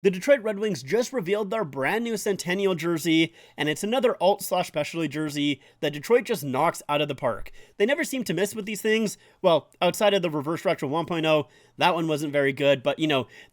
The Detroit Red Wings just revealed their brand new Centennial jersey, and it's another alt/specialty jersey that Detroit just knocks out of the park. They never seem to miss with these things. Well, outside of the Reverse Retro 1.0, that one wasn't very good, but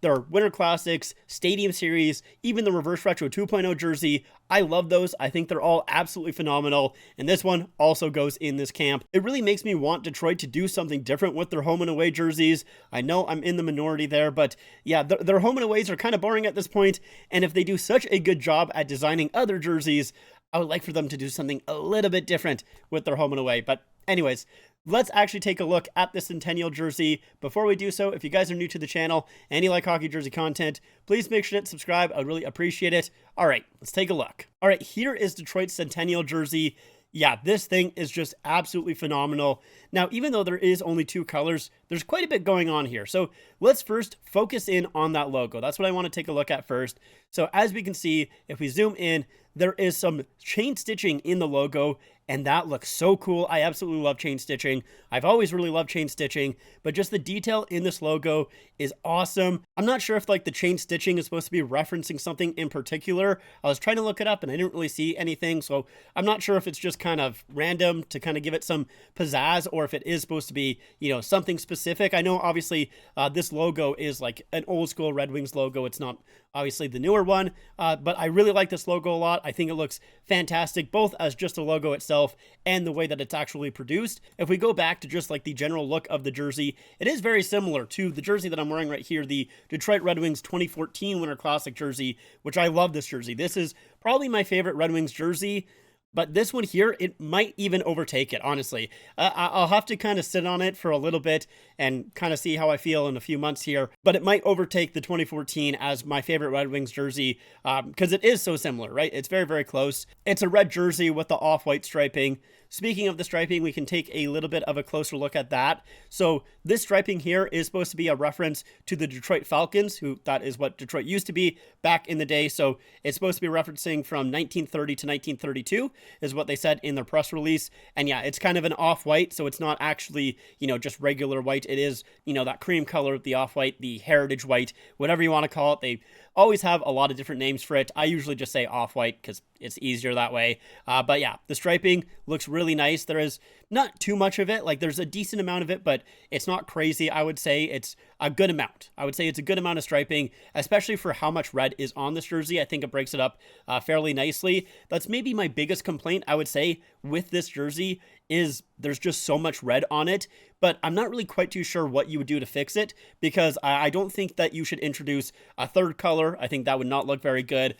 their Winter Classics, Stadium Series, even the Reverse Retro 2.0 jersey, I love those. I think they're all absolutely phenomenal, and this one also goes in this camp. It really makes me want Detroit to do something different with their home and away jerseys. I know I'm in the minority there, but yeah, their home and aways are kind of boring at this point, and if they do such a good job at designing other jerseys, I would like for them to do something a little bit different with their home and away. But anyways, let's actually take a look at the Centennial jersey. Before we do so, if you guys are new to the channel and you like hockey jersey content, please make sure to subscribe. I would really appreciate it. All right, let's take a look. All right, here is Detroit's Centennial jersey. Yeah, this thing is just absolutely phenomenal. Now, even though there is only two colors, there's quite a bit going on here. So let's first focus in on that logo. That's what I want to take a look at first. So as we can see, if we zoom in, there is some chain stitching in the logo, and that looks so cool. I absolutely love chain stitching. I've always really loved chain stitching, but just the detail in this logo is awesome. I'm not sure if the chain stitching is supposed to be referencing something in particular. I was trying to look it up and I didn't really see anything, so I'm not sure if it's just kind of random to kind of give it some pizzazz, or if it is supposed to be, something specific. I know obviously this logo is like an old school Red Wings logo. It's not obviously the newer one, but I really like this logo a lot. I think it looks fantastic, both as just a logo itself and the way that it's actually produced. If we go back to just the general look of the jersey, it is very similar to the jersey that I'm wearing right here, the Detroit Red Wings 2014 Winter Classic jersey, which I love this jersey. This is probably my favorite Red Wings jersey. But this one here, it might even overtake it, honestly. I'll have to kind of sit on it for a little bit and kind of see how I feel in a few months here. But it might overtake the 2014 as my favorite Red Wings jersey because it is so similar, right? It's very, very close. It's a red jersey with the off-white striping. Speaking of the striping, we can take a little bit of a closer look at that. So this striping here is supposed to be a reference to the Detroit Falcons, who that is what Detroit used to be back in the day. So it's supposed to be referencing from 1930 to 1932 is what they said in their press release. And yeah, it's kind of an off-white, so it's not actually, just regular white. It is, that cream color, the off-white, the heritage white, whatever you want to call it. They always have a lot of different names for it. I usually just say off-white because it's easier that way. But yeah, the striping looks really nice. There is not too much of it. There's a decent amount of it, but it's not crazy. I would say it's a good amount. I would say it's a good amount of striping, especially for how much red is on this jersey. I think it breaks it up fairly nicely. That's maybe my biggest complaint, I would say, with this jersey is there's just so much red on it, but I'm not really quite too sure what you would do to fix it, because I don't think that you should introduce a third color. I think that would not look very good.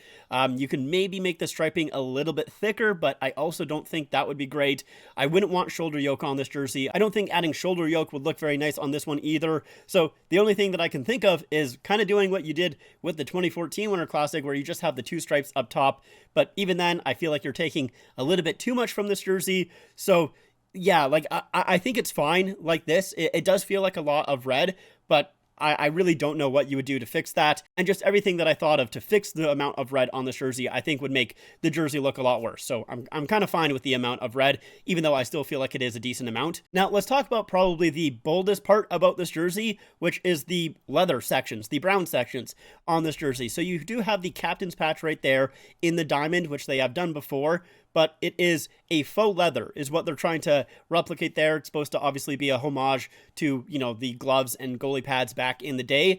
You can maybe make the striping a little bit thicker, but I also don't think that would be great. I wouldn't want shoulder yoke on this jersey. I don't think adding shoulder yoke would look very nice on this one either. So the only thing that I can think of is kind of doing what you did with the 2014 Winter Classic, where you just have the two stripes up top. But even then, I feel like you're taking a little bit too much from this jersey. So yeah, I think it's fine like this. It does feel like a lot of red, but I really don't know what you would do to fix that. And just everything that I thought of to fix the amount of red on this jersey, I think would make the jersey look a lot worse. So I'm kind of fine with the amount of red, even though I still feel like it is a decent amount. Now, let's talk about probably the boldest part about this jersey, which is the leather sections, the brown sections on this jersey. So you do have the captain's patch right there in the diamond, which they have done before, but it is a faux leather is what they're trying to replicate there. It's supposed to obviously be a homage to, the gloves and goalie pads back in the day.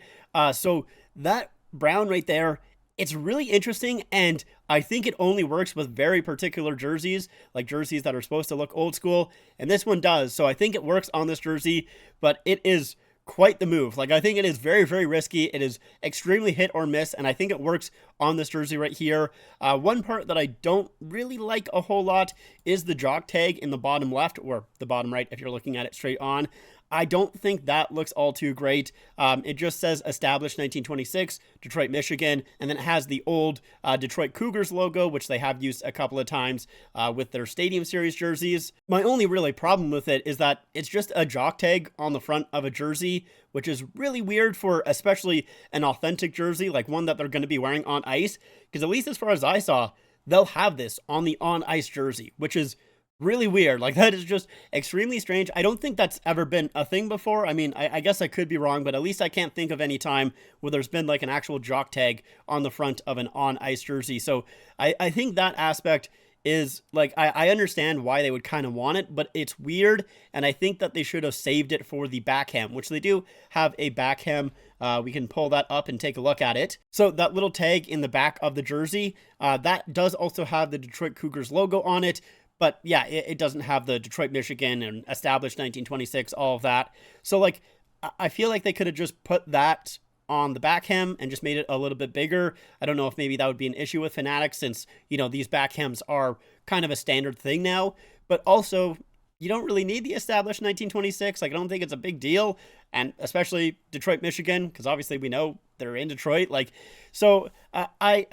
So that brown right there, it's really interesting, and I think it only works with very particular jerseys, like jerseys that are supposed to look old school, and this one does. So I think it works on this jersey, but it is quite the move. I think it is very, very risky. It is extremely hit or miss, and I think it works on this jersey right here. One part that I don't really like a whole lot is the jock tag in the bottom left, or the bottom right if you're looking at it straight on. I don't think that looks all too great. It just says established 1926, Detroit, Michigan, and then it has the old Detroit Cougars logo, which they have used a couple of times with their Stadium Series jerseys. My only really problem with it is that it's just a jock tag on the front of a jersey, which is really weird for especially an authentic jersey, like one that they're going to be wearing on ice, because at least as far as I saw, they'll have this on the on-ice jersey, which is really weird. Like, that is just extremely strange. I don't think that's ever been a thing before. I mean, I guess I could be wrong, but at least I can't think of any time where there's been like an actual jock tag on the front of an on-ice jersey. So I think that aspect is like, I understand why they would kind of want it, but it's weird, and I think that they should have saved it for the back hem, which they do have a back hem. We can pull that up and take a look at it. So that little tag in the back of the jersey, that does also have the Detroit Cougars logo on it. But yeah, it doesn't have the Detroit, Michigan and established 1926, all of that. So like, I feel like they could have just put that on the back hem and just made it a little bit bigger. I don't know if maybe that would be an issue with Fanatics, since, you know, these back hems are kind of a standard thing now. But also, you don't really need the established 1926. Like, I don't think it's a big deal. And especially Detroit, Michigan, because obviously we know they're in Detroit. Like, so I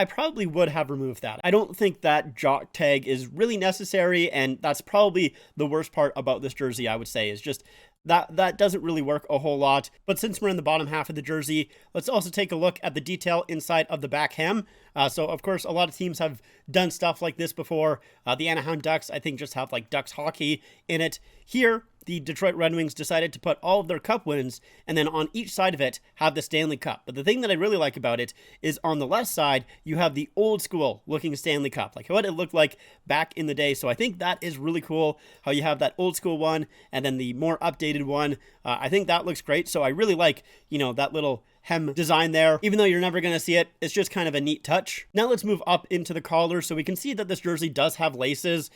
probably would have removed that. I don't think that jock tag is really necessary, and that's probably the worst part about this jersey, I would say, is just that doesn't really work a whole lot. But since we're in the bottom half of the jersey, let's also take a look at the detail inside of the back hem. So of course, a lot of teams have done stuff like this before. The Anaheim Ducks, I think, just have like Ducks hockey in it. Here, the Detroit Red Wings decided to put all of their cup wins, and then on each side of it have the Stanley Cup. But the thing that I really like about it is on the left side, you have the old school looking Stanley Cup, like what it looked like back in the day. So I think that is really cool, how you have that old school one and then the more updated one. I think that looks great. So I really like, you know, that little hem design there. Even though you're never going to see it, it's just kind of a neat touch. Now let's move up into the collar. So we can see that this jersey does have laces.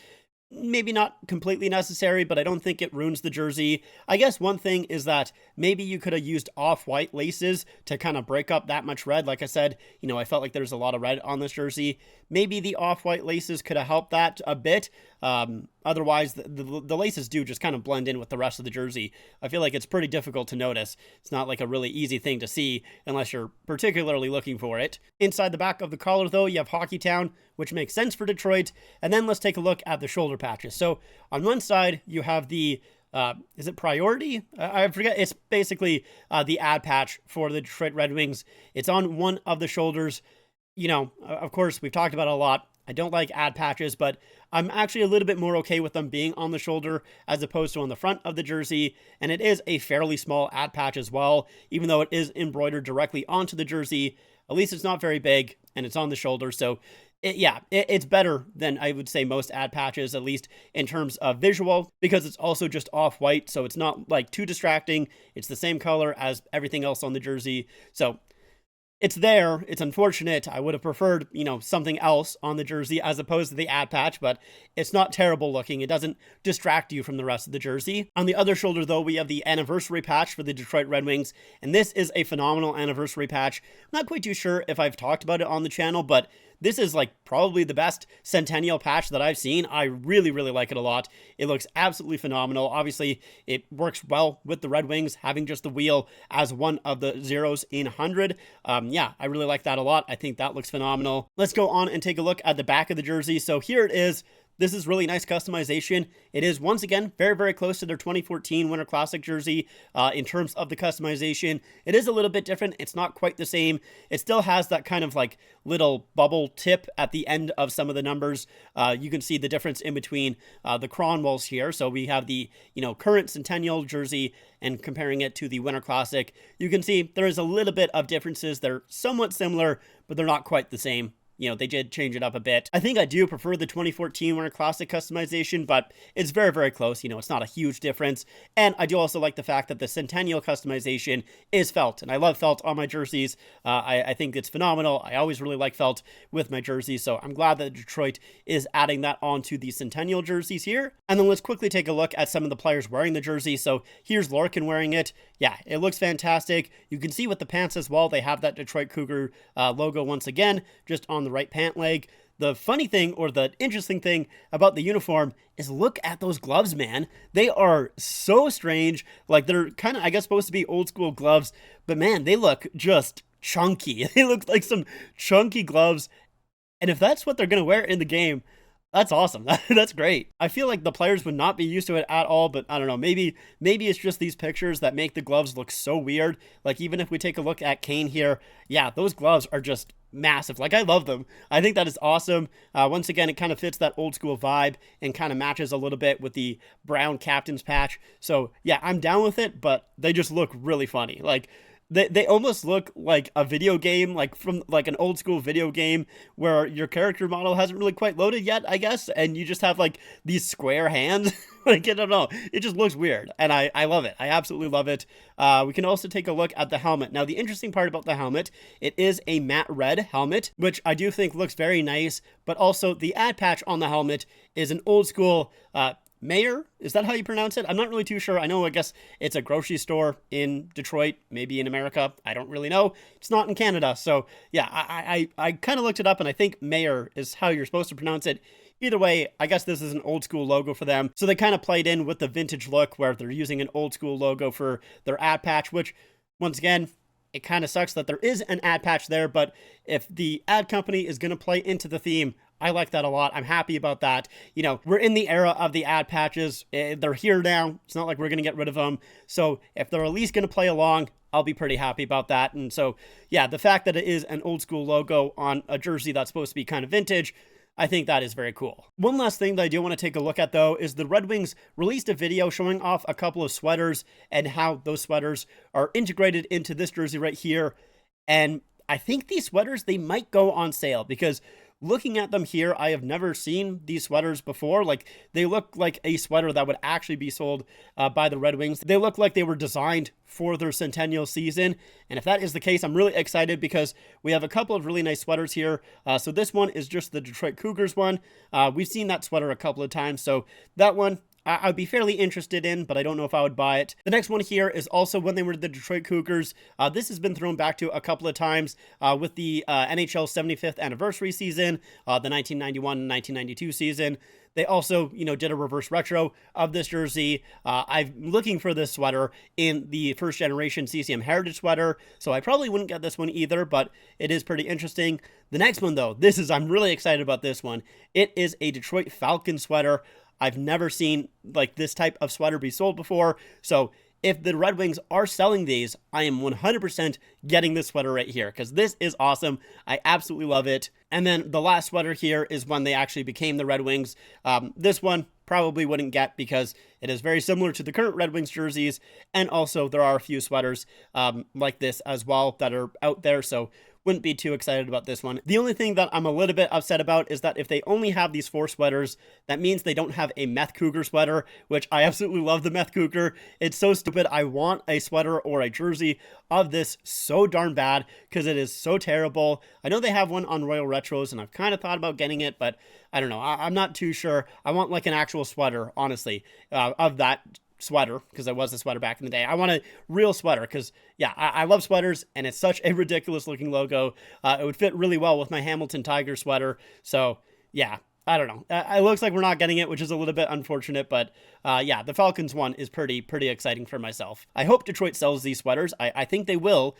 Maybe not completely necessary, but I don't think it ruins the jersey. I guess one thing is that maybe you could have used off-white laces to kind of break up that much red. Like I said, you know, I felt like there's a lot of red on this jersey. Maybe the off-white laces could have helped that a bit. Otherwise, the laces do just kind of blend in with the rest of the jersey. I feel like it's pretty difficult to notice. It's not like a really easy thing to see unless you're particularly looking for it. Inside the back of the collar, though, you have Hockeytown, which makes sense for Detroit. And then let's take a look at the shoulder patches. So on one side, you have the is it Priority? I forget. It's basically the ad patch for the Detroit Red Wings. It's on one of the shoulders. You know, of course, we've talked about it a lot. I don't like ad patches, but I'm actually a little bit more okay with them being on the shoulder as opposed to on the front of the jersey. And it is a fairly small ad patch as well, even though it is embroidered directly onto the jersey. At least it's not very big and it's on the shoulder. So it's better than I would say most ad patches, at least in terms of visual, because it's also just off-white. So it's not like too distracting. It's the same color as everything else on the jersey. So it's there. It's unfortunate. I would have preferred, you know, something else on the jersey as opposed to the ad patch, but it's not terrible looking. It doesn't distract you from the rest of the jersey. On the other shoulder, though, we have the anniversary patch for the Detroit Red Wings, and this is a phenomenal anniversary patch. I'm not quite too sure if I've talked about it on the channel, but this is like probably the best Centennial patch that I've seen. I really, really like it a lot. It looks absolutely phenomenal. Obviously, it works well with the Red Wings, having just the wheel as one of the zeros in 100. Yeah, I really like that a lot. I think that looks phenomenal. Let's go on and take a look at the back of the jersey. So here it is. This is really nice customization. It is, once again, very, very close to their 2014 Winter Classic jersey in terms of the customization. It is a little bit different. It's not quite the same. It still has that kind of like little bubble tip at the end of some of the numbers. You can see the difference in between the Cromwells here. So we have the, you know, current Centennial jersey and comparing it to the Winter Classic. You can see there is a little bit of differences. They're somewhat similar, but they're not quite the same. You know, they did change it up a bit. I think I do prefer the 2014 Winter Classic customization, but it's very, very close. You know, it's not a huge difference. And I do also like the fact that the Centennial customization is felt, and I love felt on my jerseys. I think it's phenomenal. I always really like felt with my jerseys, so I'm glad that Detroit is adding that onto the Centennial jerseys here. And then let's quickly take a look at some of the players wearing the jersey. So here's Larkin wearing it. Yeah, it looks fantastic. You can see with the pants as well, they have that Detroit Cougar logo once again, just on the right pant leg. The funny thing, or the interesting thing about the uniform is look at those gloves, man. They are so strange. Like, they're kind of, I guess, supposed to be old school gloves, but man, they look just chunky. They look like some chunky gloves. And if that's what they're going to wear in the game, that's awesome. That's great. I feel like the players would not be used to it at all, but I don't know. Maybe it's just these pictures that make the gloves look so weird. Like, even if we take a look at Kane here, yeah, those gloves are just massive. Like, I love them. I think that is awesome. Once again, it kind of fits that old school vibe and kind of matches a little bit with the brown captain's patch. So yeah, I'm down with it, but they just look really funny. Like, they almost look like a video game, like from like an old school video game where your character model hasn't really quite loaded yet, I guess, and you just have like these square hands. Like, I don't know, it just looks weird, and I love it. I absolutely love it. We can also take a look at the helmet. Now, the interesting part about the helmet, it is a matte red helmet, which I do think looks very nice, but also the ad patch on the helmet is an old school Mayor? Is that how you pronounce it? I'm not really too sure. I guess it's a grocery store in Detroit, maybe in America. I don't really know. It's not in Canada. So yeah, I kind of looked it up, and I think Mayor is how you're supposed to pronounce it. Either way, I guess this is an old school logo for them. So they kind of played in with the vintage look where they're using an old school logo for their ad patch, which once again, it kind of sucks that there is an ad patch there, but if the ad company is going to play into the theme, I like that a lot. I'm happy about that. You know, we're in the era of the ad patches. They're here now. It's not like we're going to get rid of them. So if they're at least going to play along, I'll be pretty happy about that. And so, yeah, the fact that it is an old school logo on a jersey that's supposed to be kind of vintage, I think that is very cool. One last thing that I do want to take a look at, though, is the Red Wings released a video showing off a couple of sweaters and how those sweaters are integrated into this jersey right here. And I think these sweaters, they might go on sale because looking at them here, I have never seen these sweaters before. Like, they look like a sweater that would actually be sold by the Red Wings. They look like they were designed for their Centennial season. And if that is the case, I'm really excited because we have a couple of really nice sweaters here. So this one is just the Detroit Cougars one. We've seen that sweater a couple of times. So that one, I'd be fairly interested in, but I don't know if I would buy it. The next one here is also when they were the Detroit Cougars. This has been thrown back to a couple of times with the NHL 75th anniversary season, the 1991 and 1992 season. They also, did a reverse retro of this jersey. I'm looking for this sweater in the first generation CCM Heritage sweater, so I probably wouldn't get this one either, but it is pretty interesting. The next one, though, I'm really excited about this one. It is a Detroit Falcons sweater. I've never seen like this type of sweater be sold before. So if the Red Wings are selling these, I am 100% getting this sweater right here because this is awesome. I absolutely love it. And then the last sweater here is when they actually became the Red Wings. This one probably wouldn't get because it is very similar to the current Red Wings jerseys. And also there are a few sweaters like this as well that are out there. So wouldn't be too excited about this one. The only thing that I'm a little bit upset about is that if they only have these 4 sweaters, that means they don't have a Meth Cougar sweater, which I absolutely love the Meth Cougar. It's so stupid. I want a sweater or a jersey of this so darn bad because it is so terrible. I know they have one on Royal Retros and I've kind of thought about getting it, but I don't know. I'm not too sure. I want like an actual sweater, honestly, of that sweater because I was a sweater back in the day. I want a real sweater because yeah, I love sweaters and it's such a ridiculous looking logo. It would fit really well with my Hamilton Tiger sweater. So yeah, I don't know. It looks like we're not getting it, which is a little bit unfortunate, but yeah, the Falcons one is pretty exciting for myself. I hope Detroit sells these sweaters. I think they will,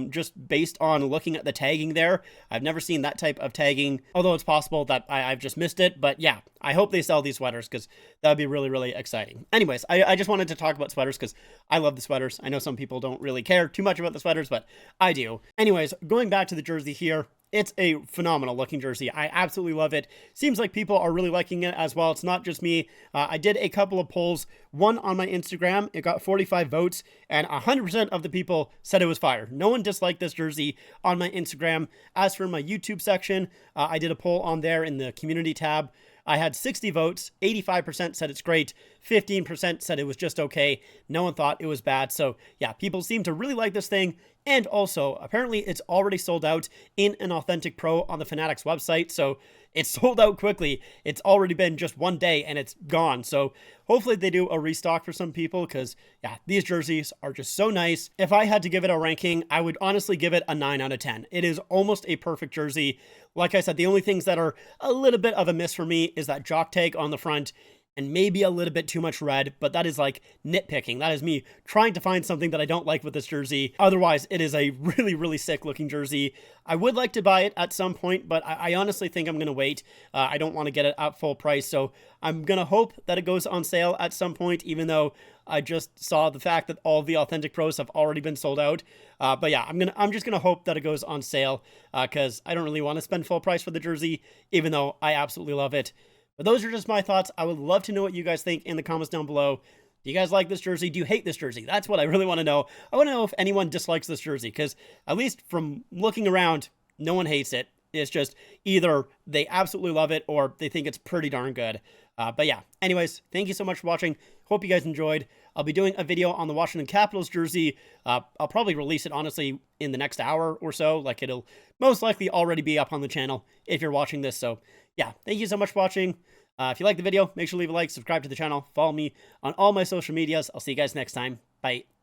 just based on looking at the tagging there. I've never seen that type of tagging, although it's possible that I've just missed it, but yeah, I hope they sell these sweaters because that would be really exciting. Anyways, I just wanted to talk about sweaters because I love the sweaters. I know some people don't really care too much about the sweaters, but I do. Anyways, going back to the jersey here, it's a phenomenal looking jersey. I absolutely love it. Seems like people are really liking it as well. It's not just me. I did a couple of polls, one on my Instagram. It got 45 votes and 100% of the people said it was fire. No one disliked this jersey on my Instagram. As for my YouTube section, I did a poll on there in the community tab. I had 60 votes, 85% said it's great, 15% said it was just okay, no one thought it was bad. So yeah, people seem to really like this thing, and also apparently it's already sold out in an Authentic Pro on the Fanatics website, so it's sold out quickly. It's already been just one day and it's gone, so hopefully they do a restock for some people because yeah, these jerseys are just so nice. If I had to give it a ranking, I would honestly give it a 9 out of 10. It is almost a perfect jersey. Like I said, the only things that are a little bit of a miss for me is that jock tag on the front and maybe a little bit too much red, but that is like nitpicking. That is me trying to find something that I don't like with this jersey. Otherwise, it is a really, really sick looking jersey. I would like to buy it at some point, but I honestly think I'm going to wait. I don't want to get it at full price, so I'm going to hope that it goes on sale at some point, even though I just saw the fact that all of the Authentic Pros have already been sold out. But yeah, I'm just gonna hope that it goes on sale because I don't really want to spend full price for the jersey, even though I absolutely love it. But those are just my thoughts. I would love to know what you guys think in the comments down below. Do you guys like this jersey? Do you hate this jersey? That's what I really want to know. I want to know if anyone dislikes this jersey, because at least from looking around, no one hates it. It's just either they absolutely love it or they think it's pretty darn good. But yeah, anyways, thank you so much for watching. Hope you guys enjoyed. I'll be doing a video on the Washington Capitals jersey. I'll probably release it, honestly, in the next hour or so. Like, it'll most likely already be up on the channel if you're watching this. So yeah, thank you so much for watching. If you like the video, make sure to leave a like, subscribe to the channel, follow me on all my social medias. I'll see you guys next time. Bye.